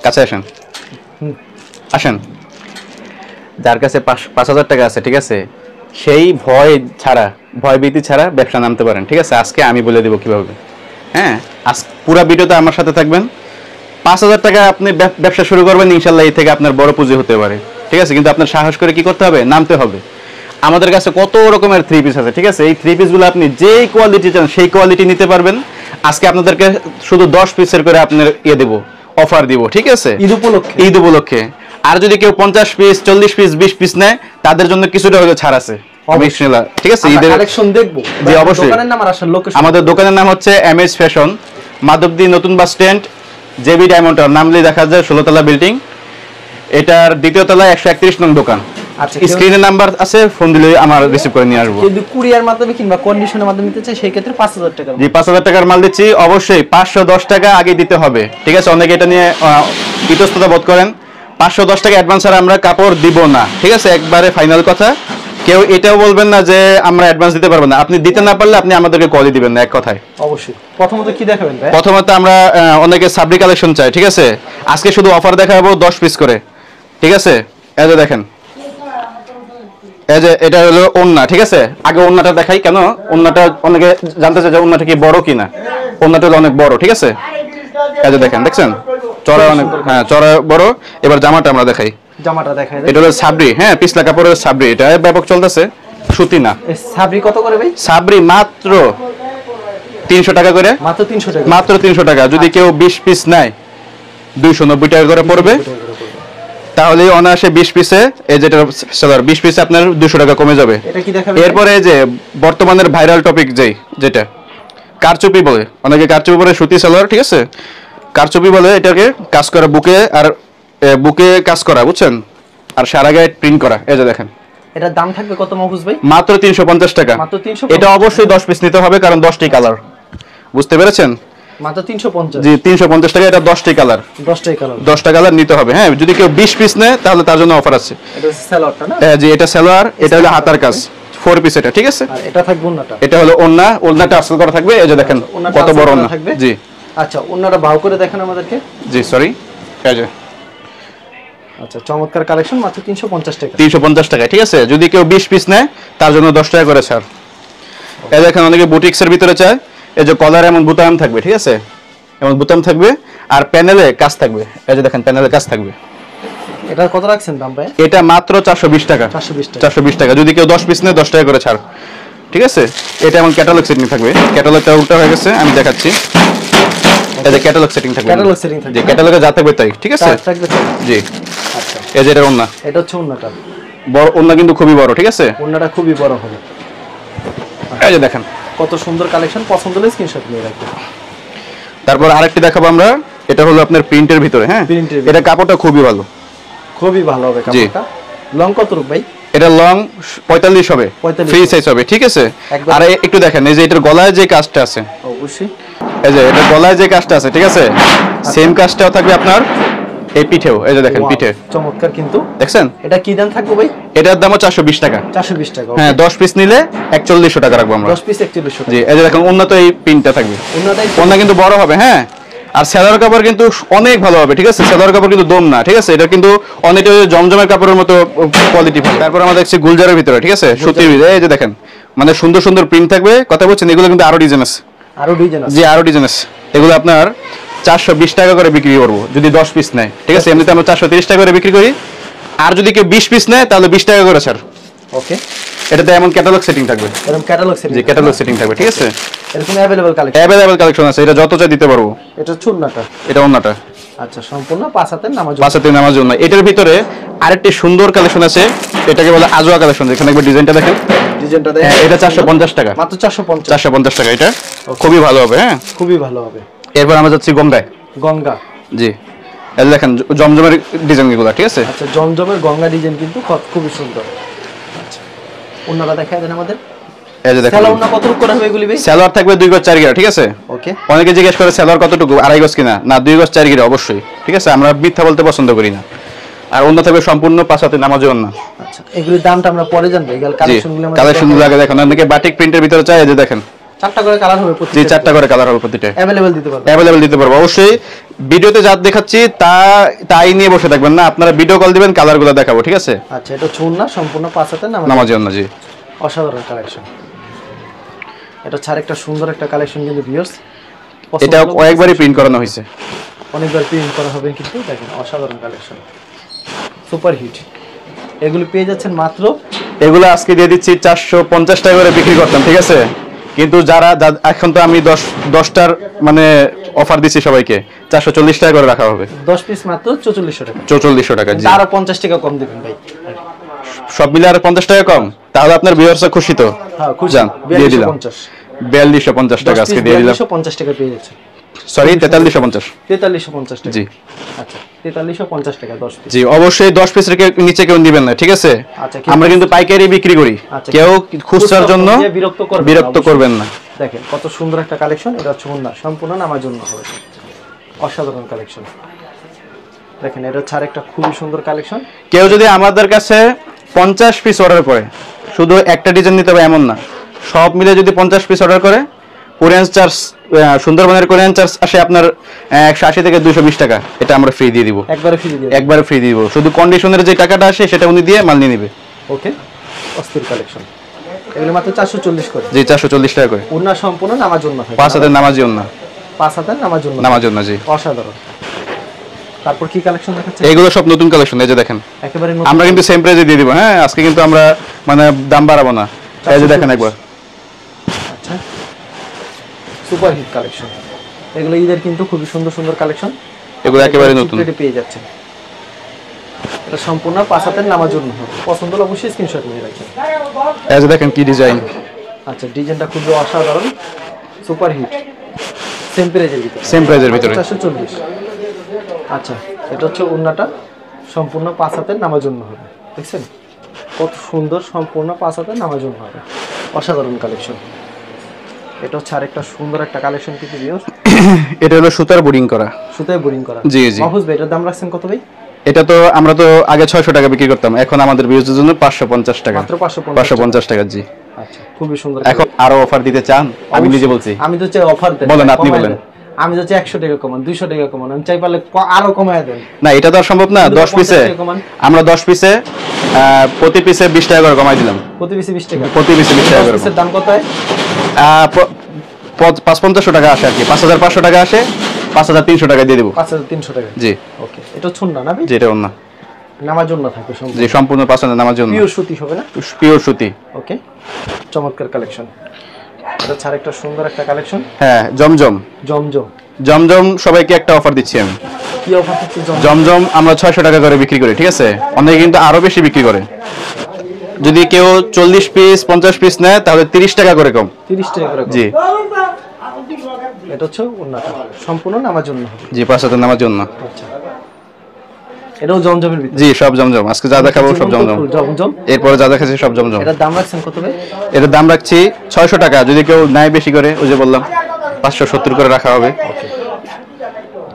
কাছে আসেন, আসেন। যার কাছে 5,000 টাকা আছে, ঠিক আছে, সেই ভয় ভীতি ছাড়া ব্যবসা নামতে পারেন, ঠিক আছে। আজকে আমি বলে দেবো কিভাবে। হ্যাঁ, আজ পুরো ভিডিওতে আমার সাথে থাকবেন। 5,000 টাকা আপনি ব্যবসা শুরু করবেন, ইনশাল্লাহ এই থেকে আপনার বড় পুঁজি হতে পারে, ঠিক আছে। কিন্তু আপনার সাহস করে কি করতে হবে, নামতে হবে। আমাদের কাছে কত রকমের 3 পিস আছে, ঠিক আছে। এই 3 পিসগুলো আপনি যেই কোয়ালিটি চান সেই কোয়ালিটি নিতে পারবেন। আজকে আপনাদেরকে শুধু 10 পিসের করে আপনার দেবো, অফার দিব, ঠিক আছে, ঈদ উপলক্ষে। আর যদি কেউ 50 পিস, 40 পিস, 20 পিস নেয়, তাদের জন্য কিছুটা হয়তো ছাড় আছে, ঠিক আছে। ঈদের কালেকশন দেখবো। জি অবশ্যই। দোকানের নাম আর আসল লোকেশন, আমাদের দোকানের নাম হচ্ছে এমএস ফ্যাশন, মাধবদী নতুন bus stand, JB diamond tower, নামলেই দেখা যায় 16 তলা বিল্ডিং। এটার দ্বিতীয় তলায় 131 নং দোকান। আচ্ছা, স্ক্রিনে নাম্বার আছে, ফোন দিলে আমার রিসিভ করে নিয়ে আসবো। যদি কুরিয়ার মাধ্যমে কিংবা কন্ডিশনের মাধ্যমে নিতে চাই সেই ক্ষেত্রে 5,000 টাকা। জি 5,000 টাকার মাল দিচ্ছি, অবশ্যই 510 টাকা আগে দিতে হবে, ঠিক আছে। অনেকে এটা নিয়ে ইতস্ততা বোধ করেন। 510 টাকা অ্যাডভান্স আর আমরা কাপড় দিব না, ঠিক আছে, একবারে ফাইনাল কথা। কেউ এটাও বলবেন না যে আমরা অ্যাডভান্স দিতে পারবো না। আপনি দিতে না পারলে আপনি আমাদেরকে কলই দিবেন না, এক কথায়। অবশ্যই। প্রথমত কি দেখাবেন ভাই? প্রথমত আমরা অনেকে সাবরি কালেকশন চাই, ঠিক আছে। আজকে শুধু অফার দেখাবো 10 পিস করে, ঠিক আছে। এই যে দেখেন, এই যে এটা হলো ওন্না, ঠিক আছে। আগে ওন্নাটা দেখাই, কেন ওন্নাটা অনেকে জানতে চায় যে ওন্নাটা কি বড় কিনা। ওন্নাটা হলো অনেক বড়, ঠিক আছে। এই যে দেখেন, দেখছেন চড়া অনেক, হ্যাঁ চড়া বড়। এবার জামাটা আমরা দেখাই, জামাটা দেখাই। এটা হলো সাবরি, হ্যাঁ পিছলা কাপড়ের সাবরি, এটা ব্যাপক চলতেছে, সুতি না। সাবরি কত করে ভাই? সাবরি মাত্র 300 টাকা করে, মাত্র 300 টাকা, মাত্র 300 টাকা। যদি কেউ 20 পিস নেয় 290 টাকা করে পড়বে। তাহলে অনায়াসে 20 পিসে, এই যেটা সেলার 20 পিসে আপনার 200 টাকা কমে যাবে। এটা কি দেখাবেন? এরপরে যে বর্তমানের ভাইরাল টপিক যেটা কারচুপি বলে, অনেকে কারচুপি বলে, সুতি সেলার, ঠিক আছে। কারচুপি বলে এটাকে, কাজ করা বুকে, আর বুকে কাজ করা, বুঝছেন, আর সারা গায়ে প্রিন্ট করা। এই যে দেখেন, এটার দাম থাকবে কত মাহফুজ ভাই? মাত্র 350 টাকা। মাত্র 350। এটা অবশ্যই 10 পিস নিতে হবে, কারণ 10টি কালার, বুঝতে পেরেছেন। মাত্র 350। জি 350 টাকা, এটা 10টি কালার, 10টা কালার নিতে হবে। হ্যাঁ, যদি কেউ 20 পিস নেয় তাহলে তার জন্য অফার আছে। এটা সালোয়ারটা না? হ্যাঁ জি, এটা সালোয়ার, এটা হলো হাতার কাজ, 4 পিস এটা, ঠিক আছে। আর এটা থাকবে ওন্নাটা, এটা হলো ওন্না, ওন্নাটা আসল করা থাকবে। এই যে দেখেন কত বড় ওন্না। জি আচ্ছা, ওন্নাটা ভাও করে দেখেন আমাদেরকে। জি সরি, এই যে আচ্ছা, চমৎকার কালেকশন, মাত্র 350 টাকা। 350 টাকা, ঠিক আছে। যদি কেউ 20 পিস নেয় তার জন্য 10 টাকা করে ছাড়। এই দেখেন, অনেকে বুটিক্সের ভিতরে চায়। এই যে কলার এমন বুতাম থাকবে, ঠিক আছে, এমন বুতাম থাকবে, আর প্যানেলে কাজ থাকবে। এই যে দেখেন, প্যানেলে কাজ থাকবে। এটা কত রাখছেন দাম ভাই? এটা মাত্র 420 টাকা। 420 টাকা। যদি কেউ 10 পিস নেয় 10 টাকা করে ছাড়, ঠিক আছে। এটা এমন ক্যাটালগ সেটিং থাকবে, ক্যাটালগটা উল্টা হয়ে গেছে, আমি দেখাচ্ছি। এই যে ক্যাটালগ সেটিং থাকবে, ক্যাটালগ সেটিং থাকবে, যে ক্যাটালগে যা থাকবে তাই, ঠিক আছে। জি আচ্ছা, এই যে এটা ওন্না, এটা হচ্ছে ওন্নাটা, বড় ওন্না কিন্তু খুবই বড়, ঠিক আছে। ওন্নাটা খুবই বড় হবে। এই যে দেখেন কত সুন্দর কালেকশন, পছন্দ হলে স্ক্রিনশট নিয়ে রাখবেন। তারপর আরেকটি দেখাবো আমরা, এটা হলো আপনার প্রিন্টের ভিতরে। হ্যাঁ, এটা কাপড়টা খুবই ভালো, খুবই ভালো হবে কাপড়টা। লং কত রূপ ভাই? এটা লং 45 হবে, ফ্রি সাইজ হবে, ঠিক আছে। আর একটু দেখেন, এই যে এটার গলায় যে কাজটা আছে, অবশ্যই এই যে এটা গলায় যে কাজটা আছে, ঠিক আছে, সেম কাজটাও থাকবে আপনার এই পিঠেও। এই যে দেখেন পিঠে, চমৎকার কিন্তু, দেখছেন। এটা কি দাম থাকবে ভাই? এটার দামও 420 টাকা। 420 টাকা, হ্যাঁ। 10 পিস নিলে 4100 টাকা রাখবো আমরা। 10 পিস 4100 টাকা। জি, এই যে দেখেন উন্নত এই পিনটা থাকবে, ওন্না কিন্তু বড় হবে। হ্যাঁ, আর সেলার কাপড় কিন্তু অনেক ভালো হবে, ঠিক আছে। সেলার কাপড় কিন্তু দম না, ঠিক আছে। এটা কিন্তু অনেকটা জমজমের কাপড়ের মতো কোয়ালিটি ভালো। তারপর আমরা দেখছি গুলজারের ভিতরে, ঠিক আছে, সুতির ভিতরে। এই যে দেখেন, মানে সুন্দর সুন্দর প্রিন্ট থাকবে, কথা বলছেন। এগুলো কিন্তু আরো ডিজাইন আছে, আরো ডিজাইন আছে। জি আরো ডিজাইন আছে। এগুলো আপনার 420 টাকা করে বিক্রি করবো যদি 10 পিস নেয়, ঠিক আছে। এমনিতে আমরা 430 টাকা করে বিক্রি করি। আর যদি কেউ 20 পিস নেয় তাহলে 20 টাকা করে ছাড়। ওকে, এটাতে এমন ক্যাটালগ সেটিং থাকবে, এরকম ক্যাটালগ সেটিং, জি ক্যাটালগ সেটিং থাকবে, ঠিক আছে। এরকম अवेलेबल কালেকশন আছে, এটা যত চাই দিতে পারবো। এটা চুন্নাটা, এটা ওন্নাটা। আচ্ছা, সম্পূর্ণ 5 হাতের নামাজ, 5 হাতের নামাজ ওন্না। এটার ভিতরে আরেকটি সুন্দর কালেকশন আছে, এটাকে বলে আজওয়া কালেকশন। এখানে একবার ডিজাইনটা দেখেন, ডিজাইনটা দেখেন। এটা 450 টাকা, মাত্র 450 টাকা। এটা খুবই ভালো হবে, হ্যাঁ খুবই ভালো হবে। এরপর আমরা যাচ্ছি গঙ্গায়। গঙ্গা, জি এই দেখেন জমজমের ডিজাইনগুলো, ঠিক আছে। আচ্ছা, জমজমের গঙ্গা ডিজাইন কিন্তু খুবই সুন্দর। আচ্ছা, ওন্নাটা দেখায় দেন আমাদের। এই যে দেখেন, সেলার ওন্না কতটুকু করে হবে এগুলি ভাই? সেলার থাকবে 2 গজ 4 গিরা, ঠিক আছে। ওকে, অনেকে জিজ্ঞেস করে সেলার কতটুকু, 2.5 গজ কিনা? না, 2 গজ 4 গিরা অবশ্যই, ঠিক আছে। আমরা মিথ্যা বলতে পছন্দ করি না। আর ওন্না থাকবে সম্পূর্ণ 5 হাতে নামাজে ওন্না। আচ্ছা, এগুলির দামটা আমরা পরে জানবো। এগুলো কালেকশনগুলো আগে দেখেন। অনেকে বাটিক প্রিন্টের ভিতরে চায়, এই যে দেখেন 4টা করে কালার হবে প্রতিটা। জি 4টা করে কালার হবে প্রতিটা। अवेलेबल দিতে পারবো। अवेलेबल দিতে পারবো অবশ্যই। ভিডিওতে যা দেখাচ্ছি তাই নিয়ে বসে থাকবেন না, আপনারা ভিডিও কল দিবেন, কালারগুলো দেখাবো, ঠিক আছে? আচ্ছা, এটা হচ্ছে ওন্না সম্পূর্ণ 5 হাতের নামাজি ওন্না। জি অসাধারণ কালেকশন। এটা ছাড় একটা সুন্দর একটা কালেকশন কিন্তু ভিউয়ার্স, এটা কয়েকবারই প্রিন্ট করানো হয়েছে, অনেকবার প্রিন্ট করা হবে, কিন্তু দেখেন অসাধারণ কালেকশন, সুপার হিট। এগুলো পেয়ে যাচ্ছেন মাত্র, এগুলো আজকে দিয়ে দিচ্ছি 450 টাকা করে বিক্রি করতাম, ঠিক আছে? কিন্তু যারা এখন তো আমি 10টার মানে অফার দিচ্ছি সবাইকে, 440 টাকা করে রাখা হবে। 10 পিস মাত্র 4400 টাকা। 4400 টাকা। জি আরো 50 টাকা কম দিবেন ভাই, সব মিলে আর 50 টাকা কম, তাহলে আপনার ভিউয়ার্সরা খুশি তো? হ্যাঁ খুশি। জান দিয়ে দিলাম 4250 টাকা আজকে দিয়ে দিলাম। 4250 টাকা পেয়ে যাচ্ছে, সরি 4350। 4350 টাকা। জি আচ্ছা 4350 টাকা 10 পিস। জি অবশ্যই 10 পিস রেখে নিচে কেউ দিবেন না, ঠিক আছে? আচ্ছা, আমরা কিন্তু পাইকারি বিক্রি করি, কেউ খুচরার জন্য বিরক্ত করবেন না। দেখেন কত সুন্দর একটা কালেকশন, এটা হচ্ছে ওন্না সম্পূর্ণ আমার জন্য হবে, অসাধারণ কালেকশন। দেখেন এটা হচ্ছে আরেকটা খুবই সুন্দর কালেকশন। কেউ যদি আমাদের কাছে 50 পিস অর্ডার করে, শুধু একটা ডিজাইন নিতে হবে এমন না, সব মিলে যদি 50 পিস অর্ডার করে, কোরিয়ান চার্জ, সুন্দরবনের কোরিয়ান চার্জ আসে আপনার 180 থেকে 220 টাকা, এটা আমরা ফ্রি দিয়ে দিব, একবারে ফ্রি দিয়ে, একবারে ফ্রি দিয়ে দিব। শুধু কন্ডিশনের যে টাকাটা আসে সেটা উনি দিয়ে মাল নিয়ে নেবে। ওকে, অস্থির কালেকশন। এগুলো মাত্র 440 করে। জি 440 টাকা করে। ওন্না সম্পূর্ণ নামার জন্য হয়, 5 হাতের নামাজি ওন্না, 5 হাতের নামার জন্য, নামাজ ওন্না। জি অসাধারণ। তারপর কি কালেকশন দেখাচ্ছে? এগুলো সব নতুন কালেকশন, এই যে দেখেন, একেবারে নতুন। আমরা কিন্তু সেম প্রাইসে দিয়ে দিব। হ্যাঁ আজকে কিন্তু আমরা মানে দাম বাড়াবো না, এই যে দেখেন একবার। আচ্ছা সুপার হিট কালেকশন, এগুলো ঈদের কিন্তু খুবই সুন্দর সুন্দর কালেকশন, এগুলো একেবারে নতুন পেয়ে যাচ্ছেন। এটা সম্পূর্ণ 5 হাতের নামার জন্য হবে, পছন্দ হলে অবশ্যই স্ক্রিনশট নিয়ে রাখবেন। এই যে দেখেন কি ডিজাইন। আচ্ছা ডিজাইনটা খুবই অসাধারণ, সুপার হিট, সেম প্রাইজের ভিতরে, সেম প্রাইজের ভিতরে 440। আচ্ছা এটা হচ্ছে ওন্নাটা সম্পূর্ণ 5 হাতের নামার জন্য হবে, দেখছেন কত সুন্দর, সম্পূর্ণ 5 হাতের নামার জন্য হবে, অসাধারণ কালেকশন। এটা হচ্ছে আরেকটা সুন্দর একটা কালেকশন কিন্তু ভিউয়ার্স, এটা হলো সুতার বোরিং করা, সুতায় বোরিং করা। জি জি। মাহফুজ ভাই এটার দাম রাখছেন কত ভাই? এটা তো আমরা তো আগে 600 টাকা বিক্রি করতাম, এখন আমাদের ভিউজের জন্য 550 টাকা, মাত্র 550 টাকা। জি আচ্ছা খুবই সুন্দর। এখন আরো অফার দিতে চান? আমি নিজে বলছি, আমি তো চাই অফার দেন, বলেন আপনি বলেন। আমি তো চাই 100 টাকা কমান, 200 টাকা কমান, আমি চাই পারলে আরো কমায় দেন। না এটা তো আর সম্ভব না, 10 পিসে আমরা 10 পিসে প্রতি পিসে 20 টাকা করে কমাই দিলাম। প্রতি পিসে 20 টাকা, প্রতি পিসে 20 টাকা করে। পিসের দাম কত হয়? 550 টাকা আসে আর কি, 5500 টাকা আসে, 5300 টাকা দিয়ে দেব। 5300 টাকা। জি ওকে, এটা ছুন না ভাই? জি এটা ওন্না নামার জন্য থাকবে সম্পূর্ণ। জি সম্পূর্ণ 500 নামার জন্য, পিওর সুতি হবে না? পিওর সুতি। ওকে, চমৎকার কালেকশন। এটা ছাড়া একটা সুন্দর একটা কালেকশন। হ্যাঁ জমজম, জমজম, জমজম সবাইকে একটা অফার দিচ্ছি আমি। কি অফার দিচ্ছি? জমজম আমরা 600 টাকা করে বিক্রি করি, ঠিক আছে? অনেকে কিন্তু আরো বেশি বিক্রি করে। যদি কেউ 40 পিস 50 পিস নেয় তাহলে 30 টাকা করে কম। 30 টাকা করে কম। জি এটা হচ্ছে ওন্নাটা সম্পূর্ণ নামার জন্য হবে। জি 5 হাতের নামার জন্য। আচ্ছা এটাও জমজমের ভিতরে? জি সব জমজম, আজকে যা দেখাবো সব জমজম। জমজম, এরপরে যা দেখাচ্ছি সব জমজম। এটার দাম রাখছেন কত ভাই? এটার দাম রাখছি 600 টাকা, যদি কেউ নেয় বেশি করে, ওই যে বললাম 570 করে রাখা হবে।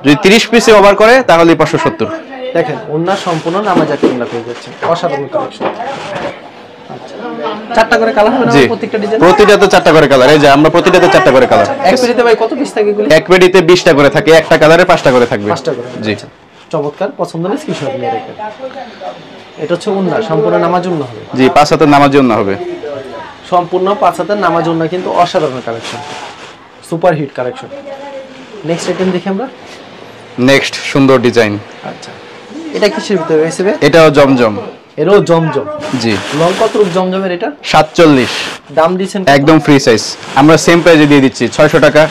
যদি 30 পিসে ওভার করে তাহলে 570। দেখেন ওন্না সম্পূর্ণ নামাজাত ওন্না পেয়ে যাচ্ছে, অসাধারণ কালেকশন। আচ্ছা 4টা করে কালার হবে না প্রত্যেকটা ডিজাইন? প্রতিটাতে 4টা করে কালার, এই যে আমরা প্রতিটাতে 4টা করে কালার। এক পেটিতে ভাই কত পিস থাকে এগুলো? এক পেটিতে 20টা করে থাকে, একটা কালারে 5টা করে থাকবে। 5টা করে, জি চমৎকার, পছন্দ হলে স্ক্রিনশট নিয়ে রাখবেন। এটা হচ্ছে ওন্না সম্পূর্ণ নামার জন্য হবে। জি 5 হাতের নামার জন্য হবে, সম্পূর্ণ 5 হাতের নামার জন্য, কিন্তু অসাধারণ collection, super hit collection. Next item দেখি আমরা। নেক্সট সুন্দর ডিজাইন। আচ্ছা এটা কিসের ভিতরে রয়েছে? এটাও জমজম। এরও জমজম। জি লং কত রূপ জমজমের? এটা 47। দাম দিবেন একদম ফ্রি সাইজ, আমরা সেম প্রাইসে দিয়ে দিচ্ছি 600 টাকা।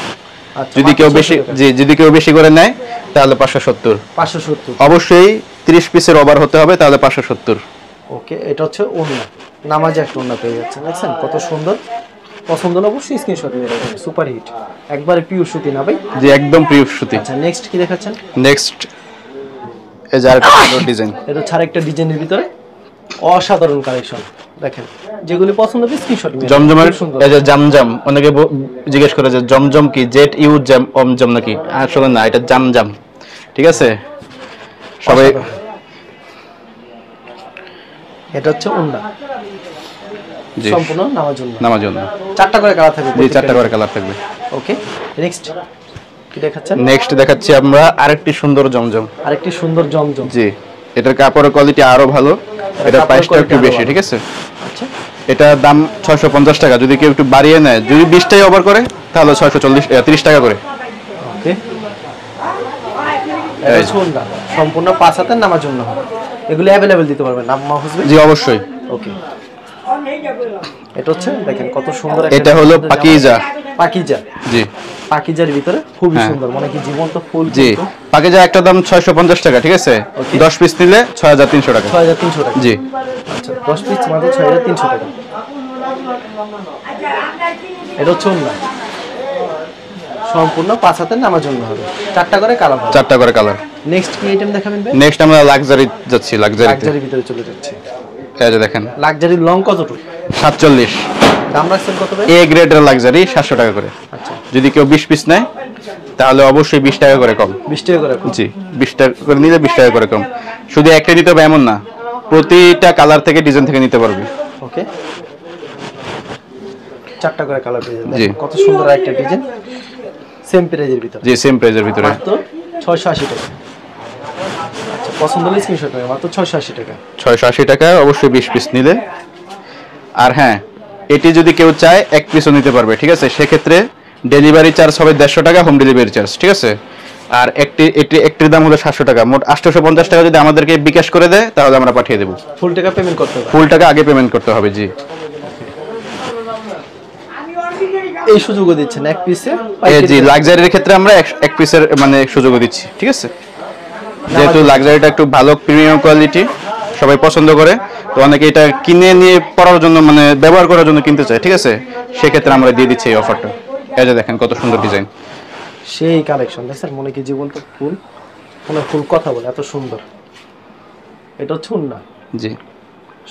যদি কেউ বেশি, জি যদি কেউ বেশি করে নেয় তাহলে 570। 570 অবশ্যই 30 পিসের ওভার হতে হবে, তাহলে 570। ওকে, এটা হচ্ছে ওন্না, নামাজে একটা ওন্না পেয়ে যাচ্ছে, দেখছেন কত সুন্দর। পছন্দ হলে অবশ্যই স্ক্রিনশট নিয়ে রাখবেন, সুপার হিট, একবারে পিওর সুতি না ভাই? জি একদম পিওর সুতি। আচ্ছা নেক্সট কি দেখাচ্ছেন? নেক্সট এই যে আরেকটা সুন্দর ডিজাইন। এটা ছাড়া একটা ডিজাইনের ভিতরে অসাধারণ কালেকশন, দেখেন যেগুলি পছন্দ হবে স্ক্রিনশট নিয়ে। জমজমের এই যে জামজাম, অনেকে জিজ্ঞেস করে যে জমজম কি, জেট ইউ জাম জম নাকি? আসলে না, এটা জামজাম, ঠিক আছে সবাই। এটা হচ্ছে ওন্না, সম্পূর্ণ নামার জন্য। নামার জন্য। 4টা করে কালার থাকবে। জি 4টা করে কালার থাকবে। ওকে, নেক্সট কি দেখাচ্ছেন? নেক্সট দেখাচ্ছি আমরা আরেকটি সুন্দর জমজম। আরেকটি সুন্দর জমজম। জি, এটার কাপড়ের কোয়ালিটি আরো ভালো, এটার প্রাইসটা একটু বেশি, ঠিক আছে? আচ্ছা, এটার দাম 650 টাকা, যদি কেউ একটু বাড়িয়ে নেয়, যদি 20 টাকা ওভার করে তাহলে 630 টাকা করে। ওকে, এটা সুন্দর সম্পূর্ণ 5 হাতের নামার জন্য হবে। এগুলো अवेलेबल দিতে পারবেন না মাহফুজ ভাই? জি অবশ্যই। ওকে, এটা হচ্ছে দেখেন কত সুন্দর। এটা হলো পাকিজা। পাকিজা। জি, পাকিজার ভিতরে খুবই সুন্দর, মানে কি জীবন্ত ফুল। জি, পাকিজা একটা দাম 650 টাকা, ঠিক আছে? 10 পিস নিলে 6300 টাকা। 6300 টাকা। জি, আচ্ছা, 10 পিস মাত্র 6300 টাকা। এটা হচ্ছে না সম্পূর্ণ 5 হাতের নামার জন্য হবে। 4টা করে কালার হবে। 4টা করে কালার। নেক্সট কি আইটেম দেখাবেন ভাই? নেক্সট আমরা লাক্সারি যাচ্ছি। লাক্সারি ভিতরে চলে যাচ্ছে। এই যে দেখেন, লাক্সারি লং কতটুকু? 47। দাম রাখছেন কত ভাই? এ গ্রেডের লাক্সারি 700 টাকা করে। আচ্ছা, যদি কেউ 20 পিস নেয় তাহলে অবশ্যই 20 টাকা করে কম। 20 টাকা করে কম। জি, 20 টাকা করে নিলে 20 টাকা করে কম। শুধু একটা নিতে হবে এমন না, প্রতিটা কালার থেকে ডিজাইন থেকে নিতে পারবে। ওকে, 4টা করে কালার পেয়ে যাবেন। জি, কত সুন্দর একটা ডিজাইন, সেম প্রাইজের ভিতরে। জি, সেম প্রাইজের ভিতরে মাত্র 680 টাকা। আচ্ছা, পছন্দ হলে স্ক্রিনশট নেবেন। মাত্র 680 টাকা। 680 টাকা অবশ্যই 20 পিস নিলে। আর হ্যাঁ, এটি যদি কেউ চায় এক পিসও নিতে পারবে, ঠিক আছে? সেক্ষেত্রে ডেলিভারি চার্জ হবে 150 টাকা, হোম ডেলিভারি চার্জ, ঠিক আছে? আর একটির দাম হলো 700 টাকা। মোট 850 টাকা যদি আমাদেরকে বিকাশ করে দেয় তাহলে আমরা পাঠিয়ে দেবো। ফুল টাকা পেমেন্ট করতে হবে? ফুল টাকা আগে পেমেন্ট করতে হবে। জি, এই সুযোগও দিচ্ছেন এক পিসে? জি, লাক্সারির ক্ষেত্রে আমরা এক পিসের মানে সুযোগও দিচ্ছি, ঠিক আছে? যেহেতু লাক্সারিটা একটু ভালো প্রিমিয়াম কোয়ালিটি, সবাই পছন্দ করে, তো অনেকে এটা কিনে নিয়ে পরার জন্য মানে ব্যবহার করার জন্য কিনতে চায়, ঠিক আছে? সেক্ষেত্রে আমরা দিয়ে দিচ্ছি এই অফারটা। এই যে দেখেন কত সুন্দর ডিজাইন, সেই কালেকশন দেখছেন, মনে কি জীবন্ত ফুল, মনে ফুল কথা বলে এত সুন্দর। এটা হচ্ছে না? জি,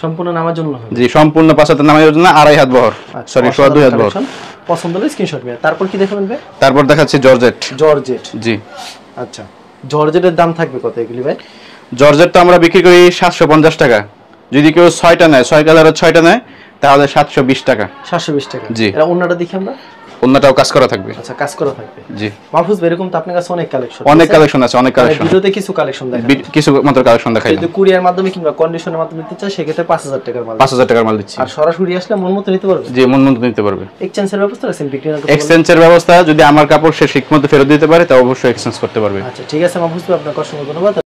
সম্পূর্ণ নামার জন্য হবে। জি, সম্পূর্ণ 5 হাতের নামার জন্য 2.5 হাত বহর, সরি 2.5 হাত বহর। পছন্দ হলে স্ক্রিনশট নিয়ে। তারপর কি দেখাবেন ভাই? তারপর দেখাচ্ছি জর্জেট। জর্জেট। জি, আচ্ছা, জর্জেটের দাম থাকবে কত এগুলি ভাই? জর্জেট তো আমরা বিক্রি করি 750 টাকা। যদি কেউ 6টা নেয়, 6 কালারের 6টা নেয় তাহলে 720 টাকা। 720 টাকা। জি, এটা অন্যটা দেখি আমরা। অন্যটাও কাজ করা থাকবে। আচ্ছা, কাজ করা থাকবে। জি, মাহফুজ ভাই, এরকম তো আপনার কাছে অনেক কালেকশন। অনেক কালেকশন আছে, অনেক কালেকশন। ভিডিওতে কিছু কালেকশন দেখান, কিছু মাত্র কালেকশন দেখাই। যদি কুরিয়ার মাধ্যমে কিংবা কন্ডিশনের মাধ্যমে নিতে চায় সেক্ষেত্রে 5000 টাকার মাল। 5000 টাকার মাল দিচ্ছি। আর সরাসরি আসলে মন মতো নিতে পারবে? জি, মন মতো নিতে পারবে। এক্সচেঞ্জের ব্যবস্থা আছে? বিক্রি না? এক্সচেঞ্জের ব্যবস্থা, যদি আমার কাপড় সে ঠিকমতো ফেরত দিতে পারে তা অবশ্যই এক্সচেঞ্জ করতে পারবে। আচ্ছা, ঠিক আছে মাহফুজ ভাই, আপনাকে অসংখ্য ধন্যবাদ।